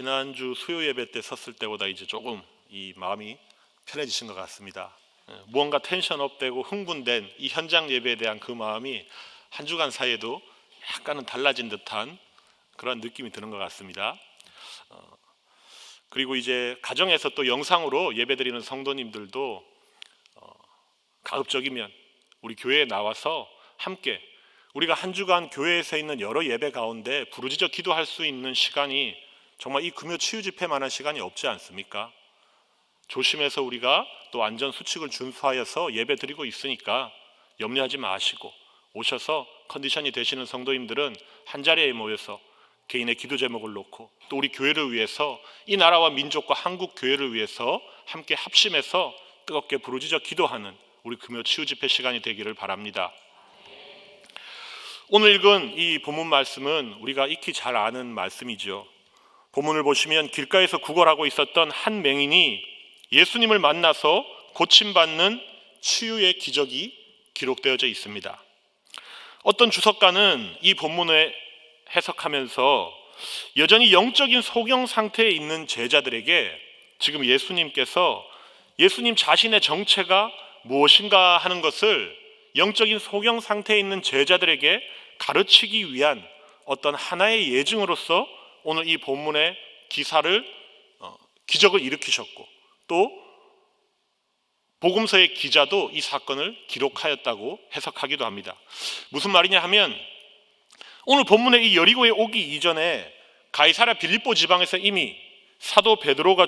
지난주 수요 예배 때 섰을 때보다 이제 조금 이 마음이 편해지신 것 같습니다. 무언가 텐션업되고 흥분된 이 현장 예배에 대한 그 마음이 한 주간 사이에도 약간은 달라진 듯한 그런 느낌이 드는 것 같습니다. 그리고 이제 가정에서 또 영상으로 예배드리는 성도님들도 가급적이면 우리 교회에 나와서 함께 우리가 한 주간 교회에서 있는 여러 예배 가운데 부르짖어 기도할 수 있는 시간이 정말 이 금요 치유 집회만한 시간이 없지 않습니까? 조심해서 우리가 또 안전 수칙을 준수하여서 예배 드리고 있으니까 염려하지 마시고 오셔서 컨디션이 되시는 성도님들은 한 자리에 모여서 개인의 기도 제목을 놓고 또 우리 교회를 위해서 이 나라와 민족과 한국 교회를 위해서 함께 합심해서 뜨겁게 부르짖어 기도하는 우리 금요 치유 집회 시간이 되기를 바랍니다. 오늘 읽은 이 본문 말씀은 우리가 익히 잘 아는 말씀이죠. 본문을 보시면 길가에서 구걸하고 있었던 한 맹인이 예수님을 만나서 고침받는 치유의 기적이 기록되어져 있습니다. 어떤 주석가는 이 본문을 해석하면서 여전히 영적인 소경 상태에 있는 제자들에게 지금 예수님께서 예수님 자신의 정체가 무엇인가 하는 것을 영적인 소경 상태에 있는 제자들에게 가르치기 위한 어떤 하나의 예증으로서 오늘 이 본문의 기적을 일으키셨고 또 복음서의 기자도 이 사건을 기록하였다고 해석하기도 합니다. 무슨 말이냐 하면 오늘 본문의 이 여리고에 오기 이전에 가이사랴 빌립보 지방에서 이미 사도 베드로가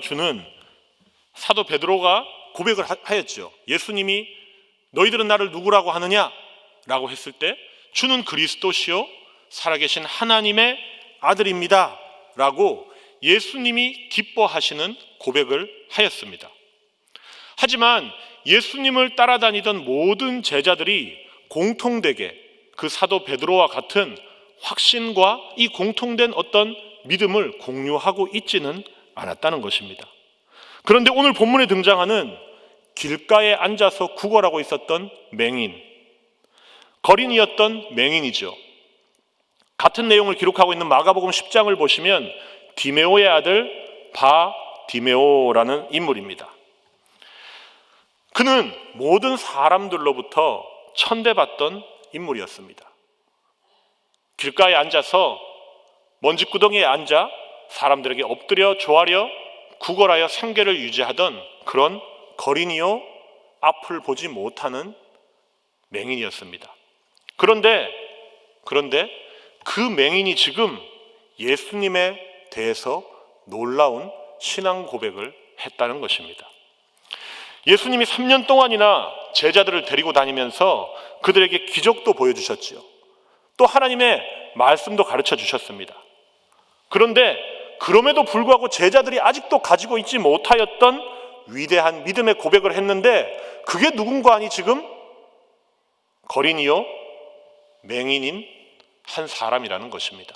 고백을 하였죠. 예수님이 너희들은 나를 누구라고 하느냐? 라고 했을 때 주는 그리스도시요 살아계신 하나님의 아들입니다 라고 예수님이 기뻐하시는 고백을 하였습니다. 하지만 예수님을 따라다니던 모든 제자들이 공통되게 그 사도 베드로와 같은 확신과 이 공통된 어떤 믿음을 공유하고 있지는 않았다는 것입니다. 그런데 오늘 본문에 등장하는 길가에 앉아서 구걸하고 있었던 맹인, 거린이었던 맹인이죠. 같은 내용을 기록하고 있는 마가복음 10장을 보시면 디메오의 아들 바디메오라는 인물입니다. 그는 모든 사람들로부터 천대받던 인물이었습니다. 길가에 앉아서 먼지구덩이에 앉아 사람들에게 엎드려 조아려 구걸하여 생계를 유지하던 그런 거린이요 앞을 보지 못하는 맹인이었습니다. 그런데 그 맹인이 지금 예수님에 대해서 놀라운 신앙 고백을 했다는 것입니다. 예수님이 3년 동안이나 제자들을 데리고 다니면서 그들에게 기적도 보여주셨지요. 또 하나님의 말씀도 가르쳐 주셨습니다. 그런데 그럼에도 불구하고 제자들이 아직도 가지고 있지 못하였던 위대한 믿음의 고백을 했는데 그게 누군가 아니 지금 거린이요 맹인인 한 사람이라는 것입니다.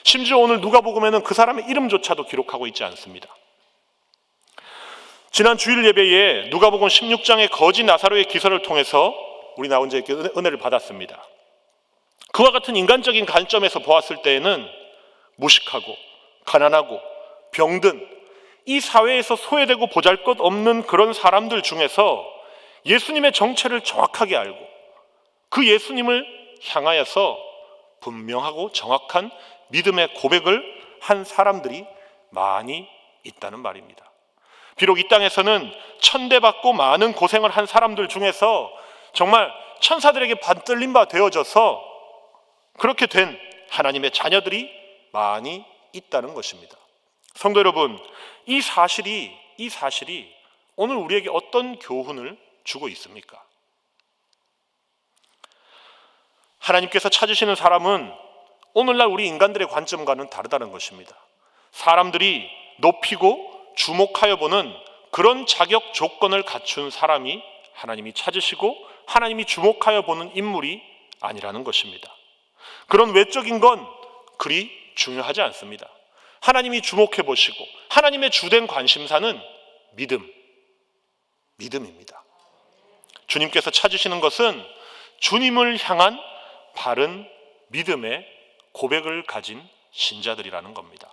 심지어 오늘 누가복음에는 그 사람의 이름조차도 기록하고 있지 않습니다. 지난 주일 예배에 누가복음 16장의 거지 나사로의 기설을 통해서 우리 나온 자에게 은혜를 받았습니다. 그와 같은 인간적인 관점에서 보았을 때에는 무식하고 가난하고 병든 이 사회에서 소외되고 보잘것없는 그런 사람들 중에서 예수님의 정체를 정확하게 알고 그 예수님을 향하여서 분명하고 정확한 믿음의 고백을 한 사람들이 많이 있다는 말입니다. 비록 이 땅에서는 천대받고 많은 고생을 한 사람들 중에서 정말 천사들에게 반들림 바 되어져서 그렇게 된 하나님의 자녀들이 많이 있다는 것입니다. 성도 여러분, 이 사실이 오늘 우리에게 어떤 교훈을 주고 있습니까? 하나님께서 찾으시는 사람은 오늘날 우리 인간들의 관점과는 다르다는 것입니다. 사람들이 높이고 주목하여 보는 그런 자격 조건을 갖춘 사람이 하나님이 찾으시고 하나님이 주목하여 보는 인물이 아니라는 것입니다. 그런 외적인 건 그리 중요하지 않습니다. 하나님이 주목해 보시고 하나님의 주된 관심사는 믿음입니다. 주님께서 찾으시는 것은 주님을 향한 바른 믿음의 고백을 가진 신자들이라는 겁니다.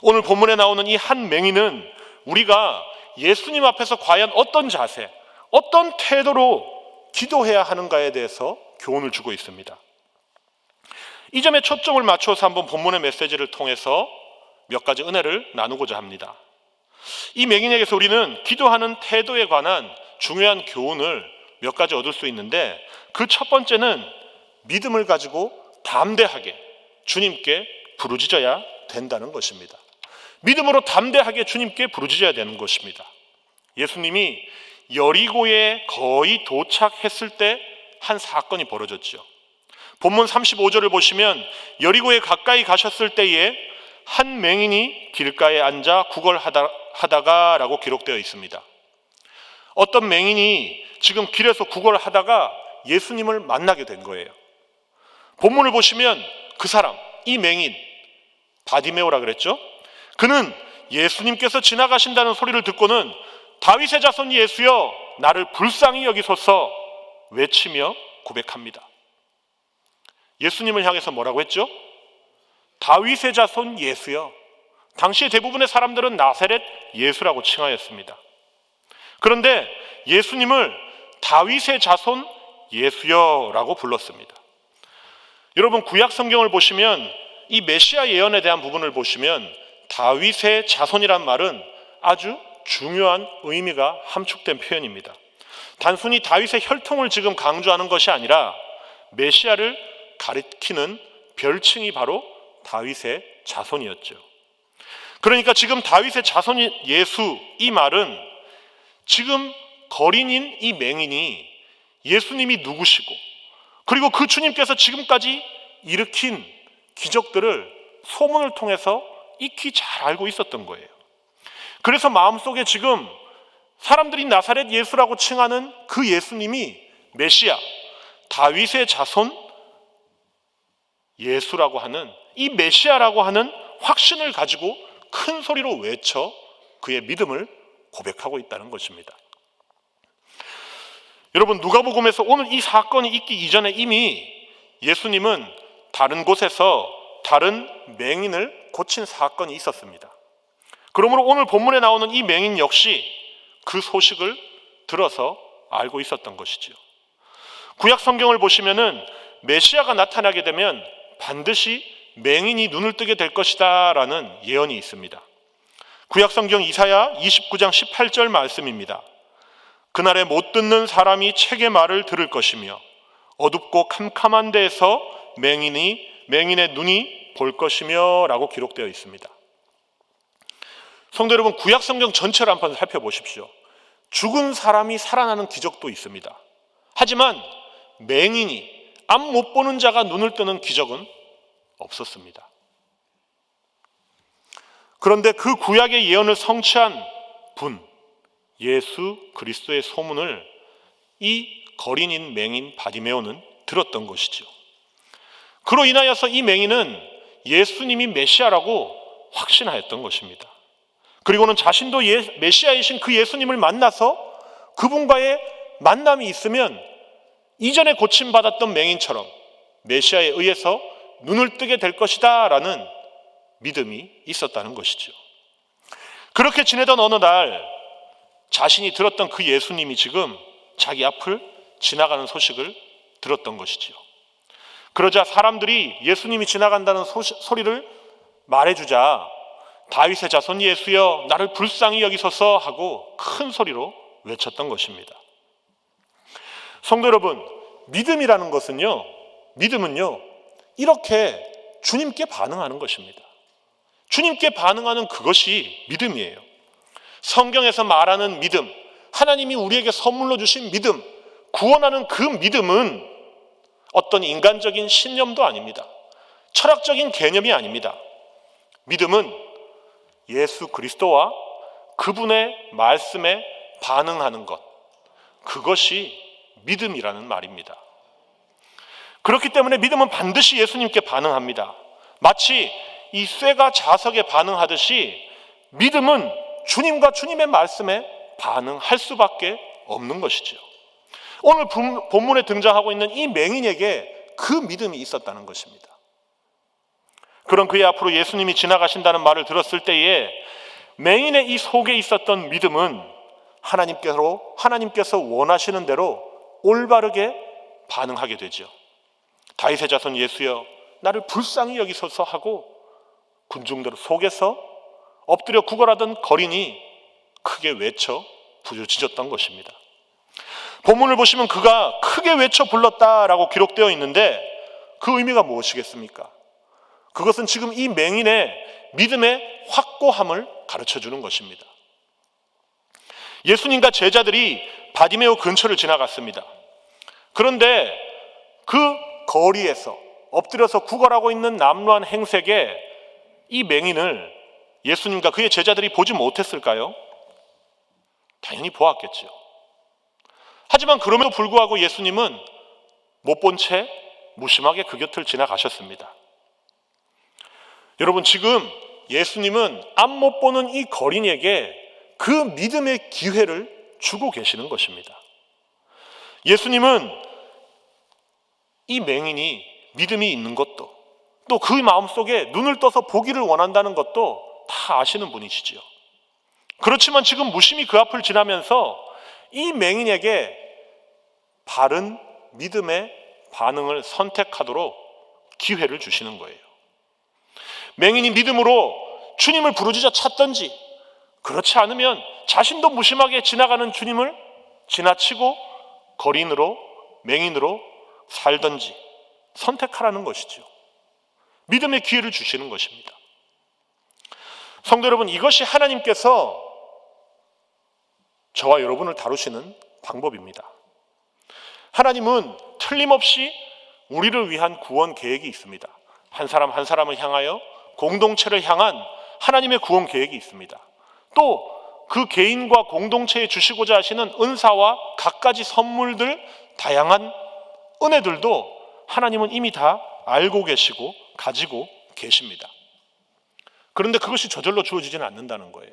오늘 본문에 나오는 이 한 맹인은 우리가 예수님 앞에서 과연 어떤 자세, 어떤 태도로 기도해야 하는가에 대해서 교훈을 주고 있습니다. 이 점에 초점을 맞춰서 한번 본문의 메시지를 통해서 몇 가지 은혜를 나누고자 합니다. 이 맹인에게서 우리는 기도하는 태도에 관한 중요한 교훈을 몇 가지 얻을 수 있는데, 그 첫 번째는 믿음을 가지고 담대하게 주님께 부르짖어야 된다는 것입니다. 믿음으로 담대하게 주님께 부르짖어야 되는 것입니다. 예수님이 여리고에 거의 도착했을 때 한 사건이 벌어졌죠. 본문 35절을 보시면 여리고에 가까이 가셨을 때에 한 맹인이 길가에 앉아 구걸하다가 라고 기록되어 있습니다. 어떤 맹인이 지금 길에서 구걸하다가 예수님을 만나게 된 거예요. 본문을 보시면 그 사람, 이 맹인, 바디메오라 그랬죠? 그는 예수님께서 지나가신다는 소리를 듣고는 다윗의 자손 예수여 나를 불쌍히 여기소서 외치며 고백합니다. 예수님을 향해서 뭐라고 했죠? 다윗의 자손 예수여. 당시 대부분의 사람들은 나사렛 예수라고 칭하였습니다. 그런데 예수님을 다윗의 자손 예수여라고 불렀습니다. 여러분, 구약 성경을 보시면 이 메시아 예언에 대한 부분을 보시면 다윗의 자손이란 말은 아주 중요한 의미가 함축된 표현입니다. 단순히 다윗의 혈통을 지금 강조하는 것이 아니라 메시아를 가리키는 별칭이 바로 다윗의 자손이었죠. 그러니까 지금 다윗의 자손이 예수, 이 말은 지금 거린인 이 맹인이 예수님이 누구시고, 그리고 그 주님께서 지금까지 일으킨 기적들을 소문을 통해서 익히 잘 알고 있었던 거예요. 그래서 마음속에 지금 사람들이 나사렛 예수라고 칭하는 그 예수님이 메시아, 다윗의 자손 예수라고 하는 이 메시아라고 하는 확신을 가지고 큰 소리로 외쳐 그의 믿음을 고백하고 있다는 것입니다. 여러분, 누가복음에서 오늘 이 사건이 있기 이전에 이미 예수님은 다른 곳에서 다른 맹인을 고친 사건이 있었습니다. 그러므로 오늘 본문에 나오는 이 맹인 역시 그 소식을 들어서 알고 있었던 것이죠. 구약 성경을 보시면은 메시아가 나타나게 되면 반드시 맹인이 눈을 뜨게 될 것이다 라는 예언이 있습니다. 구약 성경 이사야 29장 18절 말씀입니다. 그날에 못 듣는 사람이 책의 말을 들을 것이며 어둡고 캄캄한 데에서 맹인의 눈이 볼 것이며 라고 기록되어 있습니다. 성도 여러분, 구약 성경 전체를 한번 살펴보십시오. 죽은 사람이 살아나는 기적도 있습니다. 하지만 맹인이, 앞 못 보는 자가 눈을 뜨는 기적은 없었습니다. 그런데 그 구약의 예언을 성취한 분, 예수 그리스도의 소문을 이 거린인 맹인 바디메오는 들었던 것이죠. 그로 인하여서 이 맹인은 예수님이 메시아라고 확신하였던 것입니다. 그리고는 자신도 메시아이신 그 예수님을 만나서 그분과의 만남이 있으면 이전에 고침받았던 맹인처럼 메시아에 의해서 눈을 뜨게 될 것이다 라는 믿음이 있었다는 것이죠. 그렇게 지내던 어느 날 자신이 들었던 그 예수님이 지금 자기 앞을 지나가는 소식을 들었던 것이죠. 그러자 사람들이 예수님이 지나간다는 소리를 말해주자 다윗의 자손 예수여 나를 불쌍히 여기소서 하고 큰 소리로 외쳤던 것입니다. 성도 여러분, 믿음이라는 것은요, 믿음은요 이렇게 주님께 반응하는 것입니다. 주님께 반응하는 그것이 믿음이에요. 성경에서 말하는 믿음, 하나님이 우리에게 선물로 주신 믿음, 구원하는 그 믿음은 어떤 인간적인 신념도 아닙니다. 철학적인 개념이 아닙니다. 믿음은 예수 그리스도와 그분의 말씀에 반응하는 것, 그것이 믿음이라는 말입니다. 그렇기 때문에 믿음은 반드시 예수님께 반응합니다. 마치 이 쇠가 자석에 반응하듯이 믿음은 주님과 주님의 말씀에 반응할 수밖에 없는 것이죠. 오늘 본문에 등장하고 있는 이 맹인에게 그 믿음이 있었다는 것입니다. 그런 그의 앞으로 예수님이 지나가신다는 말을 들었을 때에 맹인의 이 속에 있었던 믿음은 하나님께서 원하시는 대로 올바르게 반응하게 되죠. 다윗의 자손 예수여 나를 불쌍히 여기소서 하고 군중들 속에서 엎드려 구걸하던 거린이 크게 외쳐 부르짖었던 것입니다. 본문을 보시면 그가 크게 외쳐 불렀다라고 기록되어 있는데 그 의미가 무엇이겠습니까? 그것은 지금 이 맹인의 믿음의 확고함을 가르쳐주는 것입니다. 예수님과 제자들이 바디메오 근처를 지나갔습니다. 그런데 그 거리에서 엎드려서 구걸하고 있는 남루한 행색에 이 맹인을 예수님과 그의 제자들이 보지 못했을까요? 당연히 보았겠죠. 하지만 그럼에도 불구하고 예수님은 못 본 채 무심하게 그 곁을 지나가셨습니다. 여러분, 지금 예수님은 앞 못 보는 이 거린에게 그 믿음의 기회를 주고 계시는 것입니다. 예수님은 이 맹인이 믿음이 있는 것도 또 그 마음속에 눈을 떠서 보기를 원한다는 것도 다 아시는 분이시지요. 그렇지만 지금 무심히 그 앞을 지나면서 이 맹인에게 바른 믿음의 반응을 선택하도록 기회를 주시는 거예요. 맹인이 믿음으로 주님을 부르짖어 찾든지 그렇지 않으면 자신도 무심하게 지나가는 주님을 지나치고 거린으로 맹인으로 살든지 선택하라는 것이죠. 믿음의 기회를 주시는 것입니다. 성도 여러분, 이것이 하나님께서 저와 여러분을 다루시는 방법입니다. 하나님은 틀림없이 우리를 위한 구원 계획이 있습니다. 한 사람 한 사람을 향하여 공동체를 향한 하나님의 구원 계획이 있습니다. 또 그 개인과 공동체에 주시고자 하시는 은사와 갖가지 선물들, 다양한 은혜들도 하나님은 이미 다 알고 계시고 가지고 계십니다. 그런데 그것이 저절로 주어지지는 않는다는 거예요.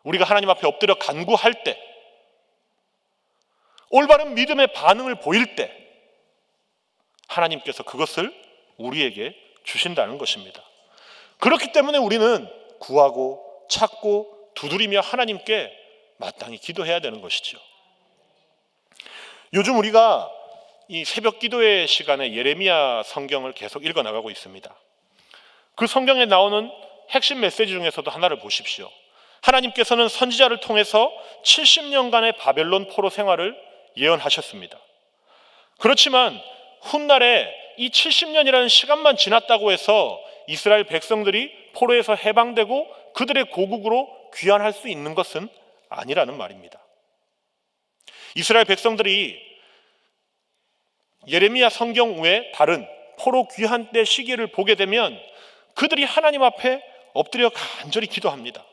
우리가 하나님 앞에 엎드려 간구할 때, 올바른 믿음의 반응을 보일 때 하나님께서 그것을 우리에게 주신다는 것입니다. 그렇기 때문에 우리는 구하고 찾고 두드리며 하나님께 마땅히 기도해야 되는 것이죠. 요즘 우리가 이 새벽 기도의 시간에 예레미야 성경을 계속 읽어나가고 있습니다. 그 성경에 나오는 핵심 메시지 중에서도 하나를 보십시오. 하나님께서는 선지자를 통해서 70년간의 바벨론 포로 생활을 예언하셨습니다. 그렇지만 훗날에 이 70년이라는 시간만 지났다고 해서 이스라엘 백성들이 포로에서 해방되고 그들의 고국으로 귀환할 수 있는 것은 아니라는 말입니다. 이스라엘 백성들이 예레미야 성경 외에 다른 포로 귀환 때 시기를 보게 되면 그들이 하나님 앞에 엎드려 간절히 기도합니다.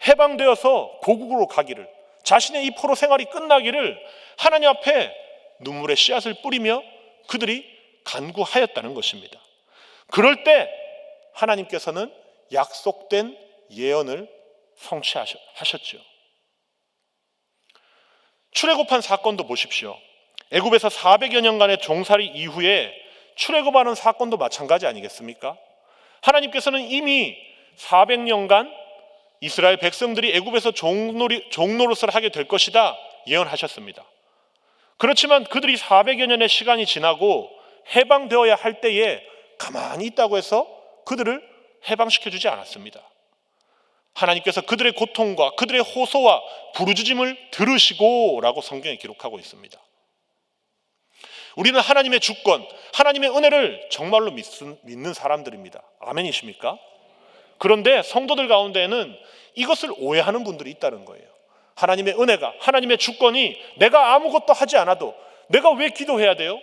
해방되어서 고국으로 가기를, 자신의 이 포로 생활이 끝나기를 하나님 앞에 눈물의 씨앗을 뿌리며 그들이 간구하였다는 것입니다. 그럴 때 하나님께서는 약속된 예언을 성취하셨죠. 출애굽한 사건도 보십시오. 애굽에서 400여 년간의 종살이 이후에 출애굽하는 사건도 마찬가지 아니겠습니까? 하나님께서는 이미 400년간 이스라엘 백성들이 애굽에서 종노릇을 하게 될 것이다 예언하셨습니다. 그렇지만 그들이 400여 년의 시간이 지나고 해방되어야 할 때에 가만히 있다고 해서 그들을 해방시켜주지 않았습니다. 하나님께서 그들의 고통과 그들의 호소와 부르짖음을 들으시고 라고 성경에 기록하고 있습니다. 우리는 하나님의 주권, 하나님의 은혜를 정말로 믿는 사람들입니다. 아멘이십니까? 그런데 성도들 가운데에는 이것을 오해하는 분들이 있다는 거예요. 하나님의 은혜가, 하나님의 주권이 내가 아무것도 하지 않아도 내가 왜 기도해야 돼요?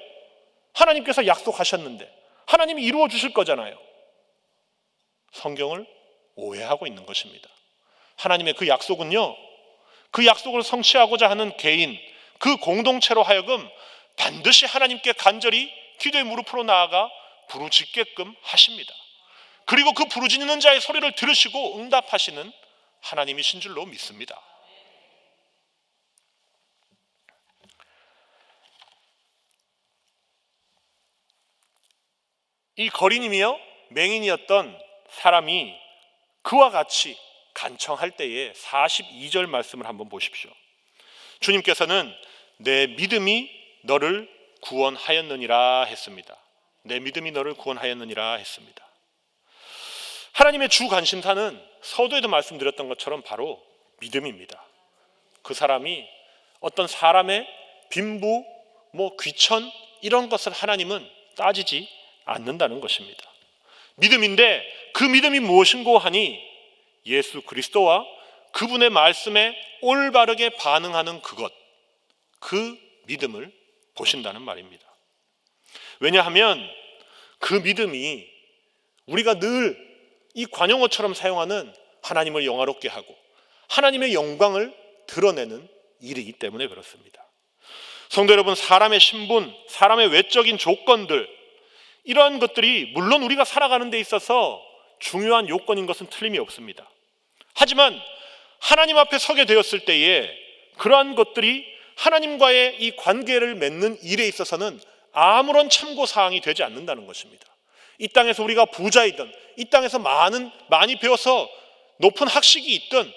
하나님께서 약속하셨는데 하나님이 이루어 주실 거잖아요. 성경을 오해하고 있는 것입니다. 하나님의 그 약속은요, 그 약속을 성취하고자 하는 개인, 그 공동체로 하여금 반드시 하나님께 간절히 기도의 무릎으로 나아가 부르짖게끔 하십니다. 그리고 그 부르짖는 자의 소리를 들으시고 응답하시는 하나님이신 줄로 믿습니다. 이 거리님이요 맹인이었던 사람이 그와 같이 간청할 때에 42절 말씀을 한번 보십시오. 주님께서는 내 믿음이 너를 구원하였느니라 했습니다. 내 믿음이 너를 구원하였느니라 했습니다. 하나님의 주 관심사는 서두에도 말씀드렸던 것처럼 바로 믿음입니다. 그 사람이 어떤 사람의 빈부, 귀천 이런 것을 하나님은 따지지 않는다는 것입니다. 믿음인데 그 믿음이 무엇인고 하니 예수 그리스도와 그분의 말씀에 올바르게 반응하는 그 믿음을 보신다는 말입니다. 왜냐하면 그 믿음이 우리가 늘 이 관용어처럼 사용하는 하나님을 영화롭게 하고 하나님의 영광을 드러내는 일이기 때문에 그렇습니다. 성도 여러분, 사람의 신분, 사람의 외적인 조건들 이러한 것들이 물론 우리가 살아가는 데 있어서 중요한 요건인 것은 틀림이 없습니다. 하지만 하나님 앞에 서게 되었을 때에 그러한 것들이 하나님과의 이 관계를 맺는 일에 있어서는 아무런 참고사항이 되지 않는다는 것입니다. 이 땅에서 우리가 부자이든 이 땅에서 많이 배워서 높은 학식이 있든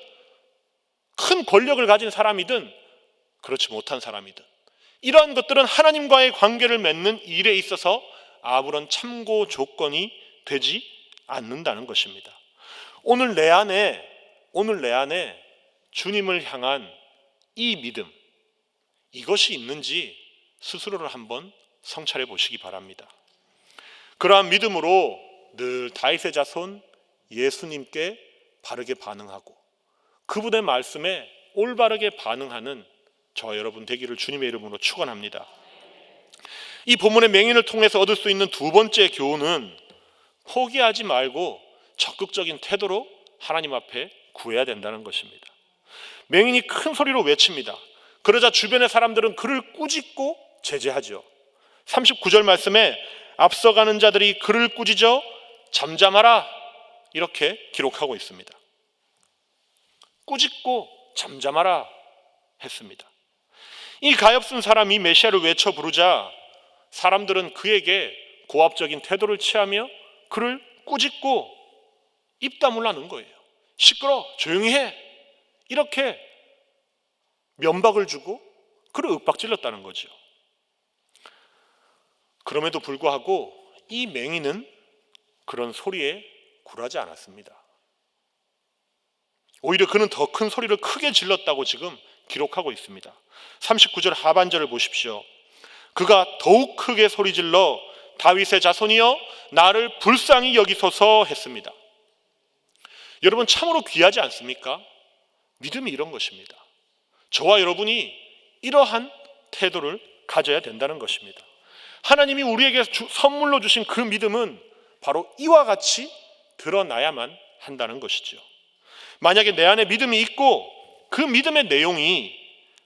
큰 권력을 가진 사람이든 그렇지 못한 사람이든 이러한 것들은 하나님과의 관계를 맺는 일에 있어서 아무런 참고 조건이 되지 않는다는 것입니다. 오늘 내 안에 주님을 향한 이 믿음, 이것이 있는지 스스로를 한번 성찰해 보시기 바랍니다. 그러한 믿음으로 늘 다윗의 자손 예수님께 바르게 반응하고 그분의 말씀에 올바르게 반응하는 저와 여러분 되기를 주님의 이름으로 축원합니다. 이 본문의 맹인을 통해서 얻을 수 있는 두 번째 교훈은 포기하지 말고 적극적인 태도로 하나님 앞에 구해야 된다는 것입니다. 맹인이 큰 소리로 외칩니다. 그러자 주변의 사람들은 그를 꾸짖고 제재하죠. 39절 말씀에 앞서가는 자들이 그를 꾸짖어 잠잠하라 이렇게 기록하고 있습니다. 꾸짖고 잠잠하라 했습니다. 이 가엾은 사람이 메시아를 외쳐 부르자 사람들은 그에게 고압적인 태도를 취하며 그를 꾸짖고 입 다물라는 거예요. 시끄러, 조용히 해 이렇게 면박을 주고 그를 윽박질렀다는 거죠. 그럼에도 불구하고 이 맹인은 그런 소리에 굴하지 않았습니다. 오히려 그는 더 큰 소리를 크게 질렀다고 지금 기록하고 있습니다. 39절 하반절을 보십시오. 그가 더욱 크게 소리질러 다윗의 자손이여 나를 불쌍히 여기소서 했습니다. 여러분 참으로 귀하지 않습니까? 믿음이 이런 것입니다. 저와 여러분이 이러한 태도를 가져야 된다는 것입니다. 하나님이 우리에게 선물로 주신 그 믿음은 바로 이와 같이 드러나야만 한다는 것이죠. 만약에 내 안에 믿음이 있고 그 믿음의 내용이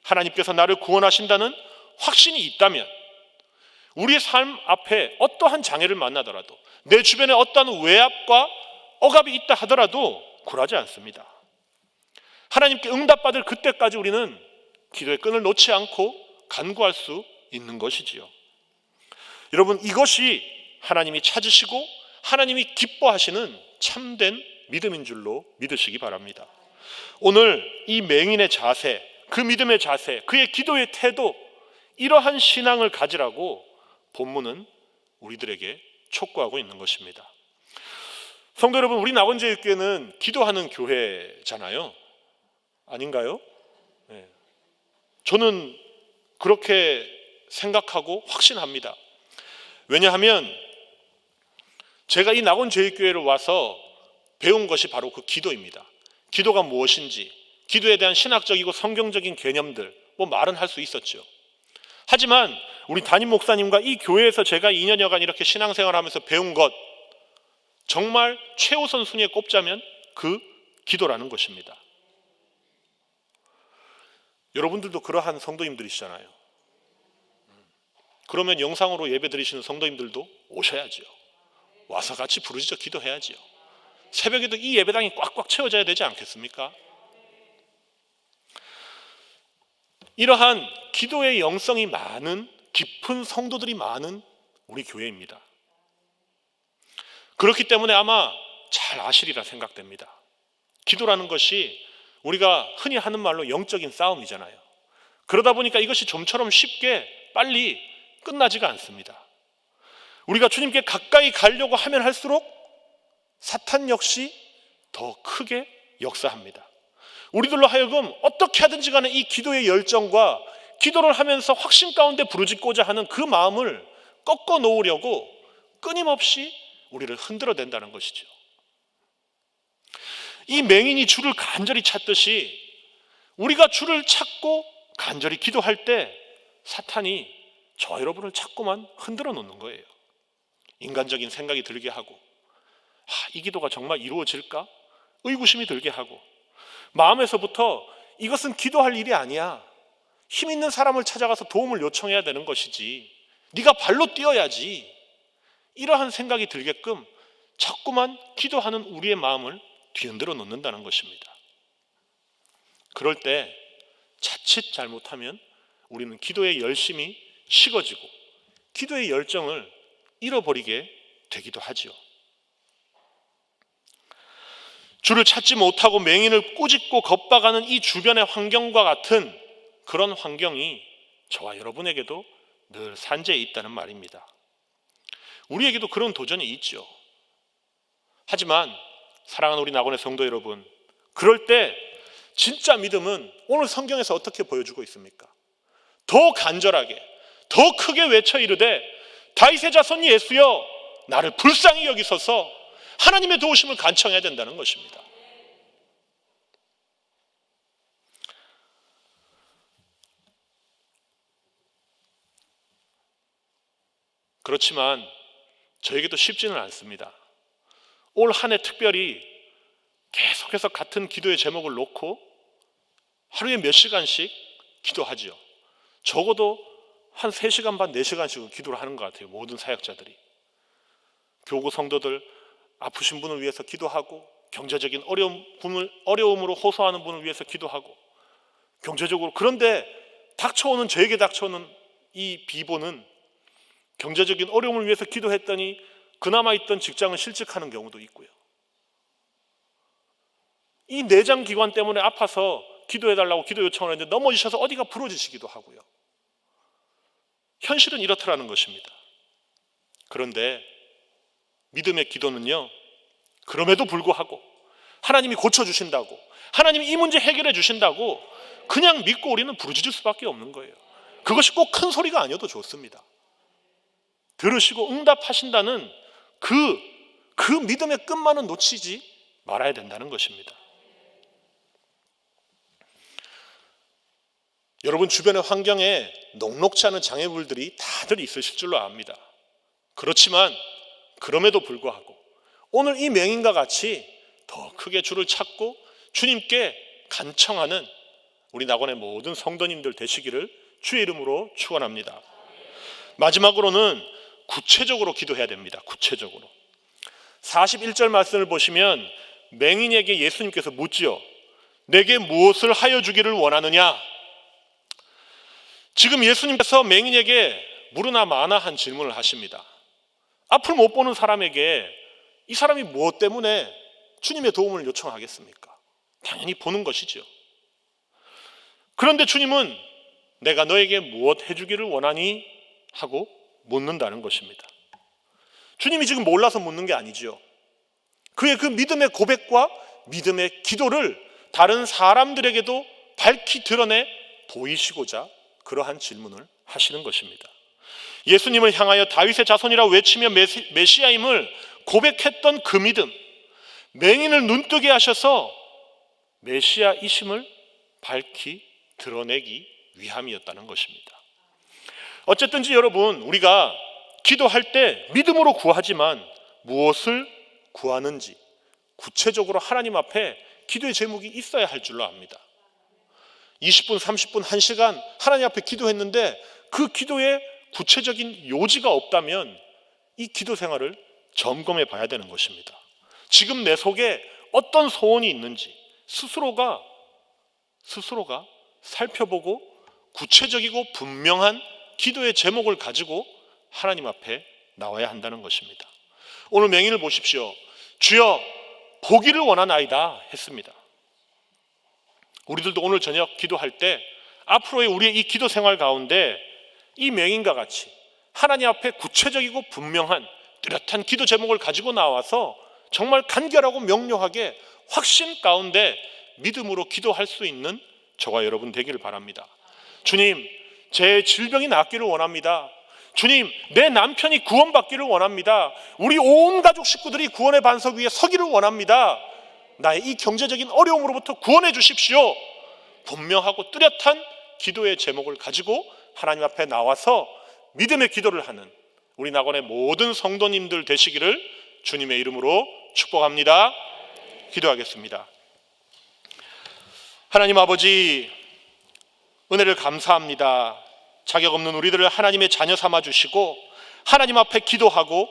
하나님께서 나를 구원하신다는 확신이 있다면 우리의 삶 앞에 어떠한 장애를 만나더라도 내 주변에 어떠한 외압과 억압이 있다 하더라도 굴하지 않습니다. 하나님께 응답받을 그때까지 우리는 기도의 끈을 놓지 않고 간구할 수 있는 것이지요. 여러분 이것이 하나님이 찾으시고 하나님이 기뻐하시는 참된 믿음인 줄로 믿으시기 바랍니다. 오늘 이 맹인의 자세, 그 믿음의 자세, 그의 기도의 태도 이러한 신앙을 가지라고 본문은 우리들에게 촉구하고 있는 것입니다. 성도 여러분, 우리 낙원제일교회는 기도하는 교회잖아요. 아닌가요? 네. 저는 그렇게 생각하고 확신합니다. 왜냐하면 제가 이 낙원제일교회를 와서 배운 것이 바로 그 기도입니다. 기도가 무엇인지, 기도에 대한 신학적이고 성경적인 개념들 말은 할 수 있었죠. 하지만 우리 담임 목사님과 이 교회에서 제가 2년여간 이렇게 신앙생활하면서 배운 것 정말 최우선 순위에 꼽자면 그 기도라는 것입니다. 여러분들도 그러한 성도님들이시잖아요. 그러면 영상으로 예배 드리시는 성도님들도 오셔야죠. 와서 같이 부르짖어 기도해야지요. 새벽에도 이 예배당이 꽉꽉 채워져야 되지 않겠습니까? 이러한 기도의 영성이 많은 깊은 성도들이 많은 우리 교회입니다. 그렇기 때문에 아마 잘 아시리라 생각됩니다. 기도라는 것이 우리가 흔히 하는 말로 영적인 싸움이잖아요. 그러다 보니까 이것이 좀처럼 쉽게 빨리 끝나지가 않습니다. 우리가 주님께 가까이 가려고 하면 할수록 사탄 역시 더 크게 역사합니다. 우리들로 하여금 어떻게 하든지 간에 이 기도의 열정과 기도를 하면서 확신 가운데 부르짖고자 하는 그 마음을 꺾어 놓으려고 끊임없이 우리를 흔들어댄다는 것이죠. 이 맹인이 주를 간절히 찾듯이 우리가 주를 찾고 간절히 기도할 때 사탄이 저와 여러분을 자꾸만 흔들어 놓는 거예요. 인간적인 생각이 들게 하고, 이 기도가 정말 이루어질까? 의구심이 들게 하고, 마음에서부터 이것은 기도할 일이 아니야, 힘 있는 사람을 찾아가서 도움을 요청해야 되는 것이지, 네가 발로 뛰어야지, 이러한 생각이 들게끔 자꾸만 기도하는 우리의 마음을 뒤흔들어 놓는다는 것입니다. 그럴 때 자칫 잘못하면 우리는 기도의 열심이 식어지고 기도의 열정을 잃어버리게 되기도 하죠. 주를 찾지 못하고 맹인을 꾸짖고 겁박하는 이 주변의 환경과 같은 그런 환경이 저와 여러분에게도 늘 산재해 있다는 말입니다. 우리에게도 그런 도전이 있죠. 하지만 사랑하는 우리 낙원의 성도 여러분, 그럴 때 진짜 믿음은 오늘 성경에서 어떻게 보여주고 있습니까? 더 간절하게, 더 크게 외쳐 이르되 다윗의 자손 예수여 나를 불쌍히 여기소서, 하나님의 도우심을 간청해야 된다는 것입니다. 그렇지만 저에게도 쉽지는 않습니다. 올 한 해 특별히 계속해서 같은 기도의 제목을 놓고 하루에 몇 시간씩 기도하죠. 적어도 한 3시간 반, 4시간씩은 기도를 하는 것 같아요. 모든 사역자들이. 교구 성도들 아프신 분을 위해서 기도하고, 경제적인 어려움으로 호소하는 분을 위해서 기도하고, 경제적으로, 그런데 저에게 닥쳐오는 이 비보는 경제적인 어려움을 위해서 기도했더니 그나마 있던 직장을 실직하는 경우도 있고요. 이 내장 기관 때문에 아파서 기도해달라고 기도 요청을 했는데 넘어지셔서 어디가 부러지시기도 하고요. 현실은 이렇더라는 것입니다. 그런데 믿음의 기도는요, 그럼에도 불구하고 하나님이 고쳐주신다고, 하나님이 이 문제 해결해 주신다고 그냥 믿고 우리는 부르짖을 수밖에 없는 거예요. 그것이 꼭 큰 소리가 아니어도 좋습니다. 들으시고 응답하신다는 그 믿음의 끝만은 놓치지 말아야 된다는 것입니다. 여러분 주변의 환경에 녹록지 않은 장애물들이 다들 있으실 줄로 압니다. 그렇지만 그럼에도 불구하고 오늘 이 맹인과 같이 더 크게 주를 찾고 주님께 간청하는 우리 낙원의 모든 성도님들 되시기를 주의 이름으로 축원합니다. 마지막으로는 구체적으로 기도해야 됩니다. 구체적으로. 41절 말씀을 보시면 맹인에게 예수님께서 묻지요. 내게 무엇을 하여 주기를 원하느냐? 지금 예수님께서 맹인에게 물으나 마나 한 질문을 하십니다. 앞을 못 보는 사람에게 이 사람이 무엇 때문에 주님의 도움을 요청하겠습니까? 당연히 보는 것이죠. 그런데 주님은 내가 너에게 무엇 해주기를 원하니? 하고 묻는다는 것입니다. 주님이 지금 몰라서 묻는 게 아니죠. 그의 그 믿음의 고백과 믿음의 기도를 다른 사람들에게도 밝히 드러내 보이시고자 그러한 질문을 하시는 것입니다. 예수님을 향하여 다윗의 자손이라 외치며 메시아임을 고백했던 그 믿음, 맹인을 눈뜨게 하셔서 메시아이심을 밝히 드러내기 위함이었다는 것입니다. 어쨌든지 여러분, 우리가 기도할 때 믿음으로 구하지만 무엇을 구하는지 구체적으로 하나님 앞에 기도의 제목이 있어야 할 줄로 압니다. 20분, 30분, 1시간 하나님 앞에 기도했는데 그 기도에 구체적인 요지가 없다면 이 기도 생활을 점검해 봐야 되는 것입니다. 지금 내 속에 어떤 소원이 있는지 스스로가 살펴보고 구체적이고 분명한 기도의 제목을 가지고 하나님 앞에 나와야 한다는 것입니다. 오늘 맹인을 보십시오. 주여 보기를 원하나이다 했습니다. 우리들도 오늘 저녁 기도할 때 앞으로의 우리의 이 기도 생활 가운데 이 맹인과 같이 하나님 앞에 구체적이고 분명한 뚜렷한 기도 제목을 가지고 나와서 정말 간결하고 명료하게 확신 가운데 믿음으로 기도할 수 있는 저와 여러분 되기를 바랍니다. 주님, 제 질병이 낫기를 원합니다. 주님, 내 남편이 구원받기를 원합니다. 우리 온 가족 식구들이 구원의 반석 위에 서기를 원합니다. 나의 이 경제적인 어려움으로부터 구원해 주십시오. 분명하고 뚜렷한 기도의 제목을 가지고 하나님 앞에 나와서 믿음의 기도를 하는 우리 낙원의 모든 성도님들 되시기를 주님의 이름으로 축복합니다. 기도하겠습니다. 하나님 아버지, 은혜를 감사합니다. 자격 없는 우리들을 하나님의 자녀 삼아 주시고 하나님 앞에 기도하고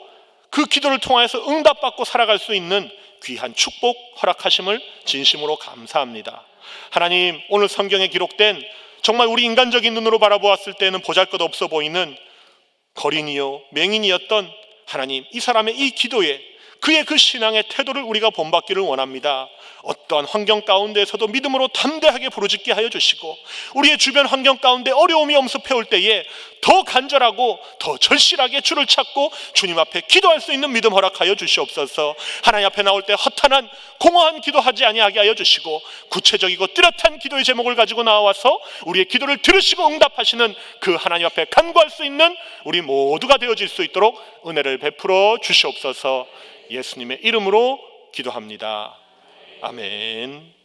그 기도를 통하여서 응답받고 살아갈 수 있는 귀한 축복 허락하심을 진심으로 감사합니다. 하나님, 오늘 성경에 기록된 정말 우리 인간적인 눈으로 바라보았을 때는 보잘것없어 보이는 거린이요 맹인이었던 하나님, 이 사람의 이 기도에 그의 그 신앙의 태도를 우리가 본받기를 원합니다. 어떠한 환경 가운데에서도 믿음으로 담대하게 부르짖게 하여 주시고 우리의 주변 환경 가운데 어려움이 엄습해 올 때에 더 간절하고 더 절실하게 주를 찾고 주님 앞에 기도할 수 있는 믿음 허락하여 주시옵소서. 하나님 앞에 나올 때 허탄한 공허한 기도하지 아니하게 하여 주시고 구체적이고 뚜렷한 기도의 제목을 가지고 나와서 우리의 기도를 들으시고 응답하시는 그 하나님 앞에 간구할 수 있는 우리 모두가 되어질 수 있도록 은혜를 베풀어 주시옵소서. 예수님의 이름으로 기도합니다. 아멘.